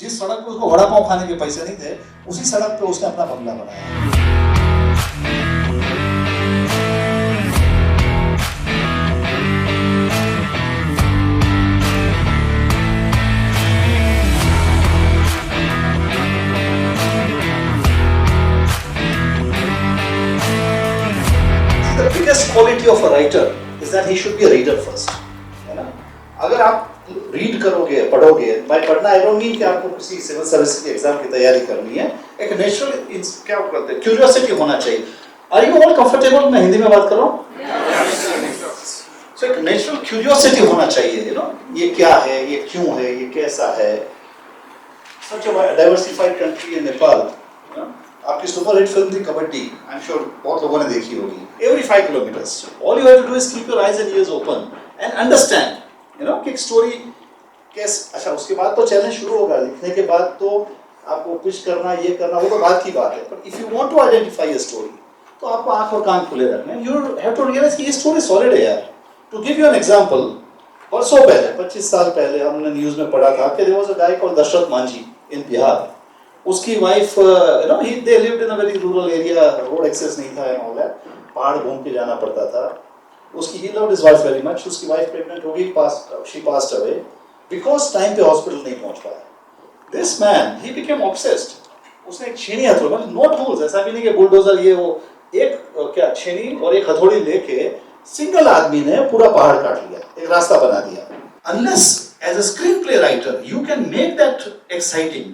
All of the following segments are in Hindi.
जिस सड़क पे उसको वड़ा पाव खाने के पैसे नहीं थे, उसी सड़क पे उसने अपना बंगला बनाया। The biggest quality of a writer is that he should be a reader first, है ना? अगर आप रीड करोगे, पढ़ोगे, मैं पढ़ना आई डोंट मीन कि आपको किसी सिविल सर्विस के एग्जाम की तैयारी करनी है। एक नेचुरल क्या कहते हैं, क्यूरियोसिटी होना चाहिए। Are you all comfortable? मैं हिंदी में बात कर रहा हूँ। सो एक नेचुरल क्यूरियोसिटी होना चाहिए, यू नो, ये क्या है, ये क्यों है, ये कैसा है। Such a diversified country in Nepal. आपकी सुपरहिट फिल्म थी कबड्डी, आई एम श्योर बहुत लोगों ने देखी होगी। Every 5 kilometres all you have to do is keep your eyes and ears open and understand, you know, कि एक स्टोरी कैसे। अच्छा, उसके बाद तो चैलेंज शुरू होगा, लिखने के बाद तो आपको पिच करना, ये करना, वो तो बात की बात है। But if you want to identify a story, तो आपको आंख और कान खुले रखने हैं। यू हैव टू रियलाइज कि ये स्टोरी सॉलिड है यार। To give you an example, वर्षों पहले, 25 साल पहले हमने न्यूज में पढ़ा था कि there was a guy called Dashrath Manjhi in Bihar. उसकी wife, you know, they lived in a very rural area, road access नहीं था एंड ऑल दैट, पहाड़ घूम के जाना पड़ता था। उसकी he loved his wife very much. उसकी वाइफ प्रेग्नेंट हो गई, she passed away because time पे हॉस्पिटल नहीं पहुंच पाया। This man, he became obsessed. उसने एक छेनी हथौड़ी, मतलब नो टूल्स, ऐसा भी नहीं कि बुलडोजर ये वो, एक क्या छेनी और एक हथौड़ी लेके सिंगल आदमी ने पूरा पहाड़ काट लिया, एक रास्ता बना दिया। Unless as a screen play writer you can make that exciting,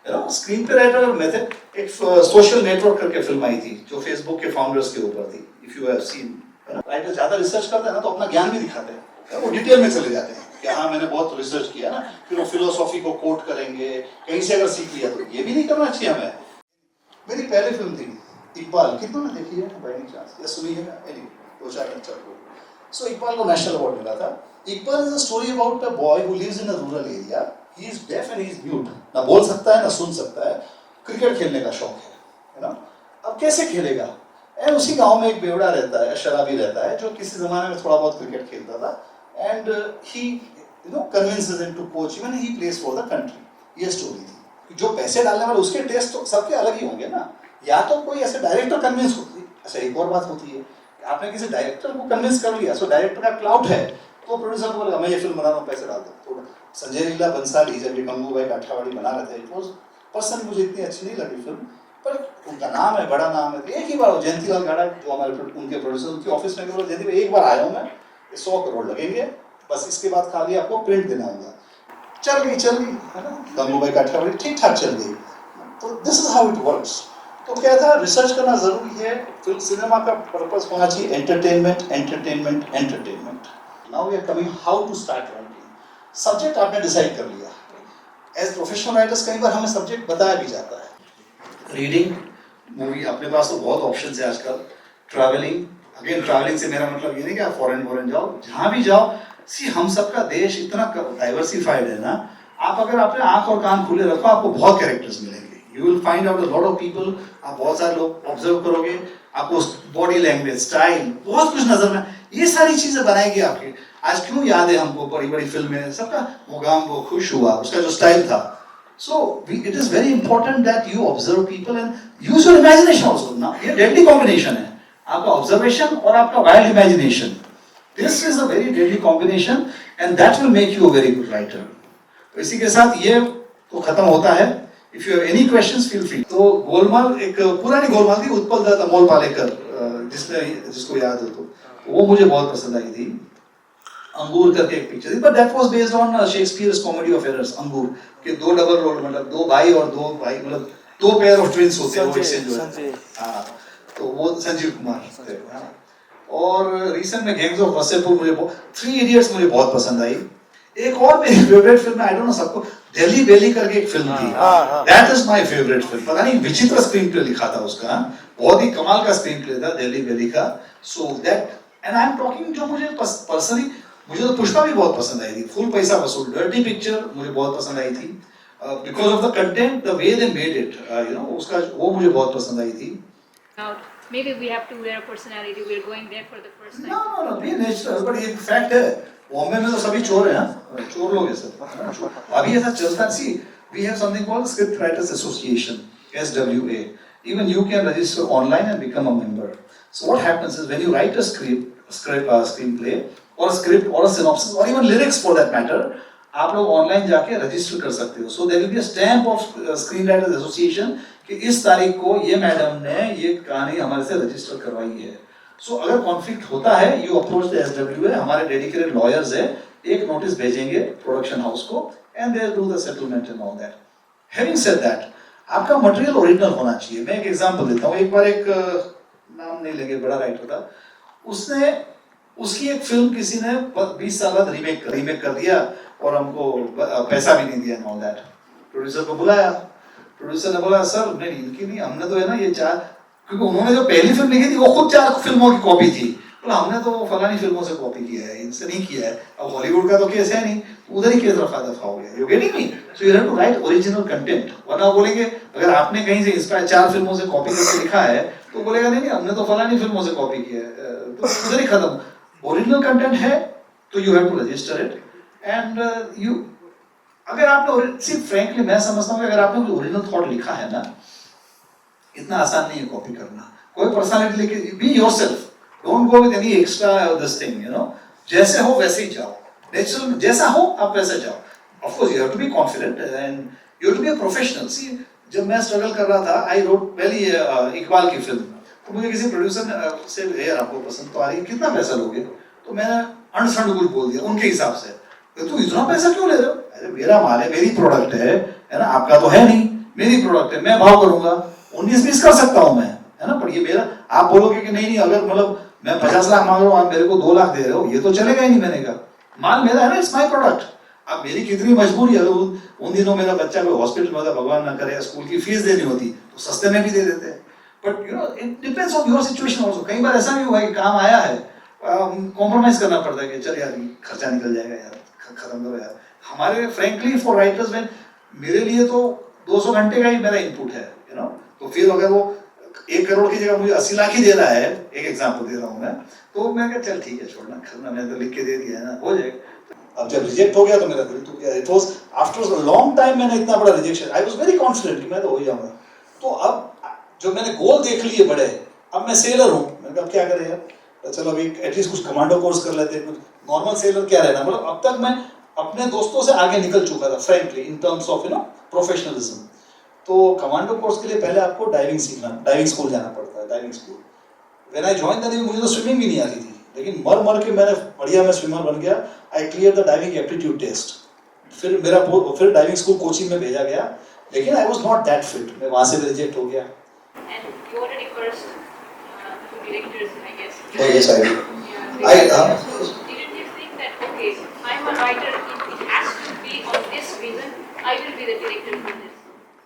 you know, screen play writer method. एक सोशल नेटवर्क करके फिल्म आई थी जो फेसबुक के फाउंडर्स के ऊपर थी, if you have seen. Writer ज्यादा रिसर्च करते हैं ना, तो अपना ज्ञान भी दिखाते हैं, वो डिटेल में चले जाते हैं कि हाँ मैंने बहुत रिसर्च किया ना, फिर वो फिलोसॉफी को कोट करेंगे, कहीं से अगर सीख लिया। तो ये भी नहीं करना चाहिए हमें। मेरी पहली फिल्म थी इकबाल, कितनों ने देखी है बाय एनी चांस या सुनी है? दो चार लेक्चर को। सो इकबाल को नेशनल अवार्ड मिला था। Iqbal is a story about a boy who lives in a rural area. He is deaf and he is mute, ना बोल सकता है ना सुन सकता है। क्रिकेट खेलने का शौक है ना। अब कैसे खेलेगा? उसी गांव में एक बेवड़ा रहता है, शराबी रहता है, जो किसी जमाने में थोड़ा बहुत क्रिकेट खेलता था। And he, you know, convinces him to coach even he places for the country. ये स्टोरी थी। जो पैसे डालने वाले, उसके टेस्ट तो सबके अलग ही होंगे ना। या तो कोई ऐसे डायरेक्टर कन्विंस होती है। अच्छा, एक और बात होती है, आपने किसी डायरेक्टर को कन्विंस कर लिया, सो डायरेक्टर का क्लाउड है, तो प्रोड्यूसर को बोलेगा मैं ये फिल्म बना रहा हूँ, पैसे डाल दो। तो संजय लीला बंसाली जब ये गंगूबाई काठियावाड़ी बना रहे थे, इट वाज पर्सनली मुझे इतनी अच्छी नहीं लगी फिल्म, पर उनका नाम है, बड़ा नाम है। एक ही बार जयंतीलाल गाड़ा जो हमारे उनके प्रोड्यूसर, उनके ऑफिस में बोला जयंती भाई एक बार आया हूँ मैं, 100 करोड़ लगेंगे, बस इसके बाद खाली आपको प्रिंट देना होगा। चल गई, है ना, गंगूबाई काठियावाड़ी ठीक ठाक चल गई। तो this is how it works. तो क्या था, रिसर्च करना जरूरी है। फिल्म सिनेमा का पर्पस होना चाहिए entertainment, entertainment, entertainment. Now we are coming how to start writing. Subject आपने डिसाइड कर लिया। एज प्रोफेशनल राइटर्स कई बार हमें सब्जेक्ट बताया भी जाता है। रीडिंग, मूवी, अपने पास तो बहुत ऑप्शन है आजकल। ट्रैवलिंग, अगेन ट्रैवलिंग से मेरा मतलब ये नहीं कि आप फॉरेन जाओ, जहाँ भी जाओ। सी, हम सबका देश इतना डाइवर्सिफाइड है ना, आप अगर अपने आंख और कान खुले रखो, आपको बहुत कैरेक्टर्स मिलेंगे। You will find out a lot of people. आप बहुत सारे लोग ऑब्जर्व करोगे, आपको बॉडी लैंग्वेज, स्टाइल, बहुत कुछ नजर में, ये सारी चीजें बनाएगी आपकी। आज क्यों याद है हमको बड़ी बड़ी फिल्में, सबका मोगाम्बो, खुश हुआ, उसका जो स्टाइल था। So it is very important that you observe people and use your imagination also. Now ये deadly combination है, आपका observation और आपका wild imagination. This is a very deadly combination and that will make you a very good writer. तो इसी के साथ ये तो खत्म होता है। If you have any questions, feel free. तो गोलमाल एक पुरानी गोलमाल थी, उत्पल दत्त, अमोल पालेकर, जिसको याद हो तो वो मुझे बहुत पसंद आई थी। अंगूर करके एक पिक्चर थी, but that was based on Shakespeare's comedy of errors. अंगूर के दो डबल रोल, मतलब दो भाई मतलब दो पेयर ऑफ ट्विंस होते हैं, वो एक्सचेंज जो है। हाँ, तो वो संजीव कुमार थे। और रिसेंट में गैंग्स ऑफ वसेपुर, मुझे 3 इडियट्स मुझे बहुत पसंद आई। एक और मेरी favourite film, I don't know सबको, दिल्ली बेली करके एक फिल्म थी, that is my favourite film. पता नहीं विचित्र स्क्रीन प्ले लिखा था उसका, बहुत ही कमाल का स्क्रीन प्ले था दिल्ली बेली का। So that, and I am talking, जो मुझे पर्सनली, मुझे तो पुष्पा भी बहुत पसंद आई थी, फुल पैसा वसूल, डर्टी पिक्चर मुझे बहुत पसंद आई थी, because of the content, the way they made it, you know, उसका वो मुझे बहुत पसंद आई थी। Now, maybe we have to wear a personality. We're going there for the first time. No, be natural, but ये फैक्ट है। बॉम्बे में तो सभी चोर हैं, चोर लोग हैं सब। अभी ऐसा चलता, सी We have something called Script Writers Association, SWA. Even you can register online and become a member. So what happens is when you write a screenplay, or a script, or a synopsis, or even lyrics for that matter, आप लोग ऑनलाइन जाके रजिस्टर कर सकते हो. So there will be a stamp of Screen Writers Association कि इस तारीख को ये मैडम ने ये कहानी हमारे से रजिस्टर करवाई है. So अगर कॉन्फ्लिक्ट होता है, you approach the SWA, हमारे डेडिकेटेड लॉयर्स है, एक नोटिस भेजेंगे प्रोडक्शन हाउस को, and they do the settlement and all that. Having said that, आपका मटेरियल ओरिजिनल होना चाहिए. मैं एक एग्जांपल देता हूँ. एक बार एक नाम नहीं लेंगे, बड़ा राइटर था, उसने उसकी एक फिल्म किसी ने 20 साल बाद रीमेक कर दिया और हमको पैसा भी नहीं दिया and all that. प्रोड्यूसर को बुलाया, प्रोड्यूसर ने बोला सर नहीं इनकी नहीं, हमने तो है ना ये 4, क्योंकि उन्होंने जो पहली फिल्म लिखी थी वो खुद 4 फिल्मों की कॉपी थी. बोला हमने तो फलानी फिल्मों से कॉपी किया है, इनसे नहीं किया है. अब हॉलीवुड का तो केस है नहीं, उधर ही केस रफा दफा हो गया. You getting me? So you have to write original content. वरना बोलेंगे अगर आपने कहीं से इंस्पायर 4 फिल्मों से कॉपी करके लिखा है तो बोलेगा नहीं नहीं हमने तो फलानी फिल्मों से कॉपी किया है, तो उधर ही खत्म. ओरिजिनल कंटेंट है तो you have to register it. And you अगर आपने सिर्फ फ्रैंकली मैं समझता हूँ कि अगर आपने कोई ओरिजिनल थॉट लिखा है ना, इतना आसान नहीं है कॉपी करना. कोई पर्सनालिटी लेके be yourself, don't go with any extra this thing, you know. जैसे हो वैसे ही जाओ, नेचुरल जैसा हो आप वैसे जाओ. Of course you have to be confident and you have to be a professional. See जब मैं स्ट्रगल कर रहा था, आई रोट पहली इकबाल की फिल्म, तो मुझे किसी प्रोड्यूसर ने से यार आपको पसंद तो आ रही है, कितना पैसा लोगे? तो मैंने अनसंड कुछ बोल दिया उनके हिसाब से. तो इतना पैसा क्यों ले रहे हो? अरे मेरा माल है, मेरी प्रोडक्ट है ना, आपका तो है नहीं, मेरी प्रोडक्ट है, मैं भाव करूंगा, 19-20 कर सकता हूं मैं, है ना. पर ये मेरा, आप बोलोगे कि नहीं नहीं अगर मतलब मैं 50 लाख मांग रहा हूँ आप मेरे को 2 लाख दे रहे हो, ये तो चलेगा ही नहीं. मैंने कहा माल मेरा है ना, इट्स माय प्रोडक्ट. अब मेरी कितनी मजबूरी है, उन दिनों मेरा बच्चा कोई हॉस्पिटल में होता, भगवान ना करे, स्कूल की फीस देनी होती तो सस्ते में भी दे देते. But you know it depends on your situation also. कई बार ऐसा भी हुआ है कि काम आया है, कॉम्प्रोमाइज करना पड़ता है कि चल यार खर्चा निकल जाएगा यार, खत्म करो यार. हमारे फ्रैंकली फॉर राइटर्स में मेरे लिए तो 200 घंटे का ही मेरा इनपुट है, यू नो. तो फिर अगर वो 1 करोड़ की जगह मुझे 80 लाख ही दे रहा है, एक एग्जांपल दे रहा हूँ मैं, तो मैं कहा चल ठीक है छोड़ना, करना, मैंने तो लिख के दे दिया है ना, हो जाएगा. अब जब रिजेक्ट हो गया तो मेरा दिल टूट गया. It was after a long time मैंने इतना बड़ा rejection, I was very confident कि मैं तो हो ही जाऊंगा. तो अब जो मैंने गोल देख लिए बड़े, अब मैं सेलर हूँ, मैंने कहा क्या करें यार, चलो अभी एटलीस्ट कुछ कमांडो कोर्स कर लेते हैं. कुछ नॉर्मल सेलर क्या रहना, मतलब अब तक मैं अपने दोस्तों से आगे निकल चुका था frankly in terms of you know professionalism. तो कमांडो कोर्स के लिए पहले आपको डाइविंग सीखना, डाइविंग स्कूल जाना पड़ता है, diving school. When I join the, मुझे तो स्विमिंग भी नहीं आती थी, लेकिन मर के मैंने बढ़िया मैं स्विमर बन गया. I clear the diving aptitude test. फिर डाइविंग स्कूल कोचिंग में भेजा गया, लेकिन I was not that fit, मैं वहां से भी रिजेक्ट हो गया. And you already first two directors, I guess. Oh yes, I do. Yeah. So didn't you think that okay, I'm a writer, it has to be on this vision, I will be the director for this.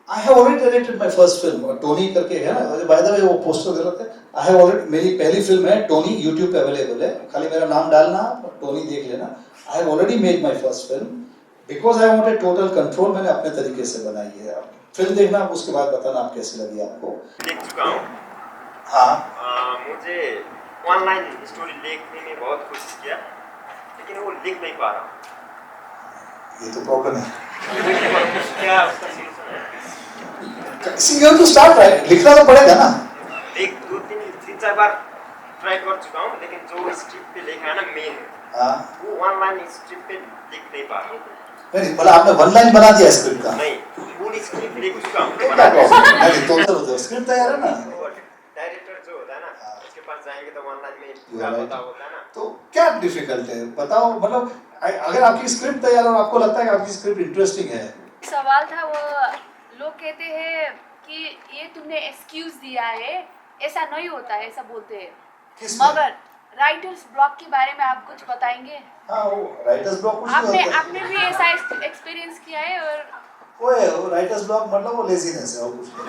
I have already directed my first film, Tony करके है ना, बाय द वे वो पोस्टर गलत है. I have already, मेरी पहली फिल्म है टोनी, YouTube पे अवेलेबल है, खाली मेरा नाम डालना, टोनी देख लेना. I have already made my first film because I wanted total control. मैंने अपने तरीके से बनाई है. फिल्म देखना, उसके बाद बताना आप कैसी लगी आपको. देख चुका हूँ. हाँ. मुझे ऑनलाइन स्टोरी लिखने में बहुत कोशिश किया, लेकिन वो लिख नहीं पा रहा. ये तो प्रॉब्लम है. क्या उसका सॉल्यूशन है? See, you have to start right. लिखना तो पड़ेगा ना. एक 2-3-4 बार ट्राई कर चुका हूँ, लेकिन जो स्क्रिप्ट पे लिखा है ना मेन, वो ऑनलाइन स्क्रिप्ट पे लिख नहीं पा रहा. नहीं, मतलब आपने 1 लाइन बना दिया स्क्रिप्ट का. नहीं, पूरी स्क्रिप्ट लिख चुका हूँ. क्या प्रॉब्लम है? नहीं तो स्क्रिप्ट तैयार है ना. डायरेक्टर जो होता है ना, उसके पास जाएंगे तो ऑनलाइन में पूरा पता होता है ना. तो क्या डिफिकल्ट है बताओ. मतलब अगर आपकी स्क्रिप्ट तैयार और आपको लगता है कि आपकी स्क्रिप्ट इंटरेस्टिंग है. सवाल था वो, लोग कहते हैं कि ये तुमने एक्सक्यूज दिया है, ऐसा नहीं होता है, ऐसा बोलते हैं. किसने? मगर राइटर्स ब्लॉक के बारे में आप कुछ बताएंगे? हाँ, वो राइटर्स ब्लॉक कुछ नहीं होता. आपने भी ऐसा एक्सपीरियंस किया है? और वो राइटर्स ब्लॉक मतलब वो लेजीनेस है और कुछ नहीं.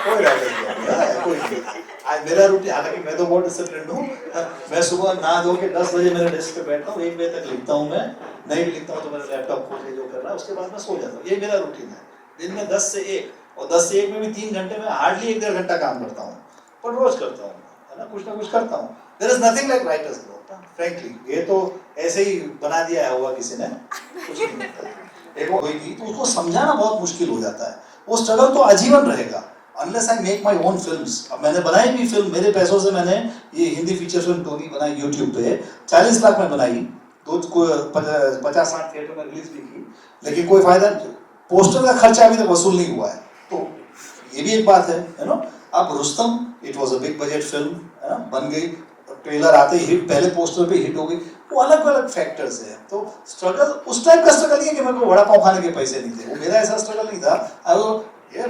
कोई राइटर्स ब्लॉक नहीं, कोई नहीं. आज मेरा रूटीन, हालांकि मैं तो बहुत डिसिप्लिन्ड हूँ. मैं सुबह नहा धो के 10 बजे मेरे डेस्क पे बैठता हूँ, 1 बजे तक लिखता हूँ. मैं नहीं लिखता हूँ तो मेरा लैपटॉप खोल के जो कर रहा है, उसके बाद मैं सो जाता हूँ. ये मेरा रूटीन है. दिन में 10 से 1, और 10 से 1 में भी 3 घंटे में हार्डली 1-1.5 घंटा काम करता हूँ, पर रोज करता हूँ, है ना, कुछ ना कुछ करता हूँ. There is nothing like writer's block frankly. ये तो ऐसे ही बना दिया है होगा किसी ने, कुछ नहीं होता. एक वो हुई थी, तो उसको समझाना बहुत मुश्किल हो जाता है। वो स्ट्रगल तो आजीवन रहेगा unless I make my own films. अब मैंने बनाई भी फिल्म, मेरे पैसों से मैंने ये हिंदी फीचर फिल्म टोनी बनाई यूट्यूब पे, 40 लाख में बनाई, 50-60 थिएटर में रिलीज भी की, लेकिन कोई फायदा नहीं, पोस्टर का खर्चा अभी तक वसूल नहीं हुआ है। तो ये भी एक बात है ना। अब Rustam, it was a big budget film, है ना, बन गई, ट्रेलर आते ही हिट, पहले पोस्टर पे हिट हो गई, वो अलग अलग फैक्टर्स है। तो स्ट्रगल उस टाइप का स्ट्रगल नहीं है कि मेरे को वड़ा पाव खाने के पैसे नहीं थे, वो मेरा ऐसा स्ट्रगल नहीं था। ये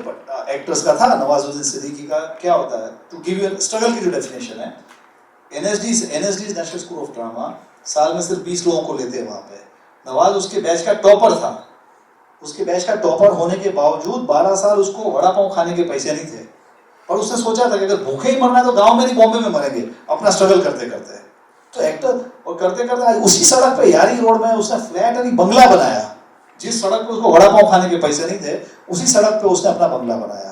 एक्टर्स का था, नवाजुद्दीन सिद्दीकी का क्या होता है, टू गिव यू स्ट्रगल की जो डेफिनेशन है, NSD national school of drama साल में सिर्फ 20 लोगों को लेते हैं वहाँ पे। नवाज उसके बैच का टॉपर था, उसके बैच का टॉपर होने के बावजूद 12 साल उसको वड़ा पाव खाने के पैसे नहीं थे, और उसने सोचा था कि अगर भूखे ही मरना है तो गांव में नहीं बॉम्बे में मरेंगे, अपना स्ट्रगल करते करते। तो एक्टर और करते करते आज उसी सड़क पे, यारी रोड में उसने फ्लैट यानी बंगला बनाया। जिस सड़क पे उसको वड़ा पाव खाने के पैसे नहीं थे, उसी सड़क पे उसने अपना बंगला बनाया।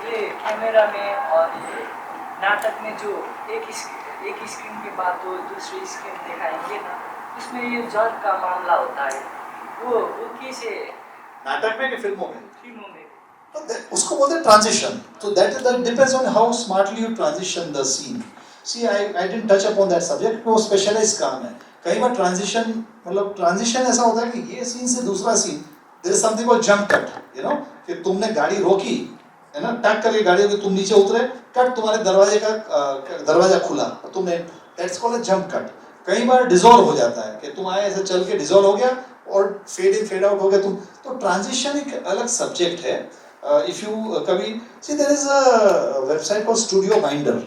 ये कैमरा में और ये नाटक में जो एक स्क्रीन के बाद जो दूसरी स्क्रीन दिखाएंगे ना, उसमें ये जज का मामला होता है, वो कैसे नाटक में कि फिल्मों में? फिल्मों में तो उसको बोलते हैं ट्रांजिशन। तो that depends on how smartly you transition the scene. See I didn't touch upon that subject, वो स्पेशलाइज्ड काम है। कई बार ट्रांजिशन, मतलब ट्रांजिशन ऐसा होता है कि ये सीन से दूसरा scene, there is something called jump cut, you know, कि तुमने गाड़ी रोकी है ना, टक करके गाड़ी रोकी, तुम नीचे उतरे, कट तुम्हारे दरवाजे का दरवाजा खुला, तुमने, that's called a jump cut. कई बार डिसॉल्व हो जाता है कि तुम आए ऐसे चल के डिसॉल्व हो गया और फेड इन फेड आउट हो गया तुम। तो ट्रांजिशन एक अलग सब्जेक्ट है। इफ यू कभी see, there is a website called studio minder.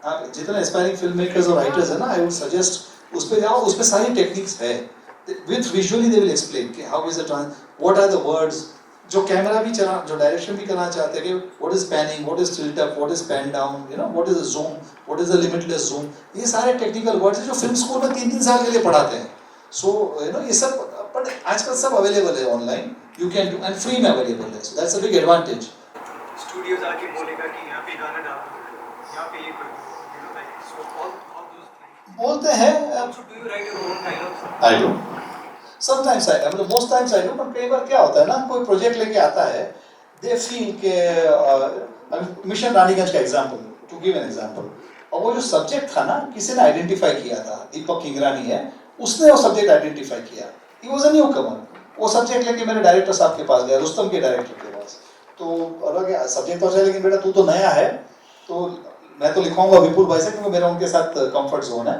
आप जितने एस्पायरिंग फिल्म मेकर्स और राइटर्स है ना, आई वुड सजेस्ट उस पे जाओ, उस पे सारी टेक्निक्स है, with visually they will explain कि how is the what are the words. जो कैमरा भी चला, जो डायरेक्शन भी करना चाहते हैं कि what is panning, what is tilt up, what is pan down, you know, what is the zoom, what is the limitless zoom, ये सारे टेक्निकल वर्ड्स हैं जो फिल्म स्कूल में 3-3 साल के लिए पढ़ाते हैं। सो यू नो, ये सब बट आजकल सब अवेलेबल है online, you can do, and free में अवेलेबल है, so that's a big advantage. Studios आके बोलेगा कि यहाँ पे गाना डाल दो, यहाँ पे ये कर दो, you know, like, so all those things. बोलते हैं Also, do you write your own dialogues? I do. Sometimes I मतलब most times I do, but कई बार क्या होता है ना, कोई प्रोजेक्ट लेके आता है, they feel के मिशन रानीगंज का example, to give an example, और वो जो सब्जेक्ट था ना, किसी ने आइडेंटिफाई किया था, दीपक किंगरानी है, उसने वो सब्जेक्ट आइडेंटिफाई किया, he was a newcomer, वो सब्जेक्ट लेके मेरे डायरेक्टर साहब के पास गया, रुस्तम के डायरेक्टर के पास, तो अलग सब्जेक्ट तो अच्छा, लेकिन बेटा तू तो नया है, तो मैं तो लिखवाऊंगा विपुल भाई से, क्योंकि मेरा उनके साथ कंफर्ट जोन है,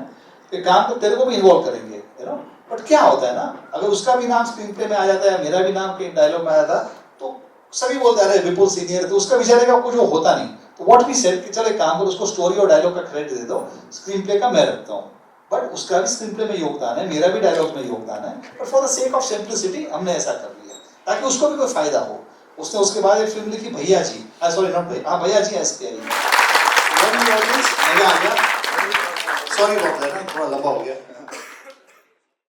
कि काम तो तेरे को भी इन्वॉल्व करेंगे, यू नो। बट क्या होता है ना, अगर उसका भी नाम स्क्रीन प्ले में आ जाता है, मेरा भी नाम के डायलॉग में आया था, तो सभी बोलते हैं अरे विपुल सीनियर, तो उसका बेचारे का कुछ वो होता नहीं। तो व्हाट वी सेड कि चलो एक काम करो, उसको स्टोरी और डायलॉग का क्रेडिट दे दो, स्क्रीन प्ले का मैं रखता हूँ, बट उसका भी स्क्रीन प्ले में योगदान है, मेरा भी डायलॉग में योगदान है, but for the sake of simplicity हमने ऐसा कर लिया ताकि उसको भी कोई फायदा हो। उसने उसके बाद एक फिल्म लिखी भैया जी, सॉरी नॉट भैया, हाँ भैया जी SPI, मजा आ गया, सॉरी बहुत थोड़ा लंबा हो गया।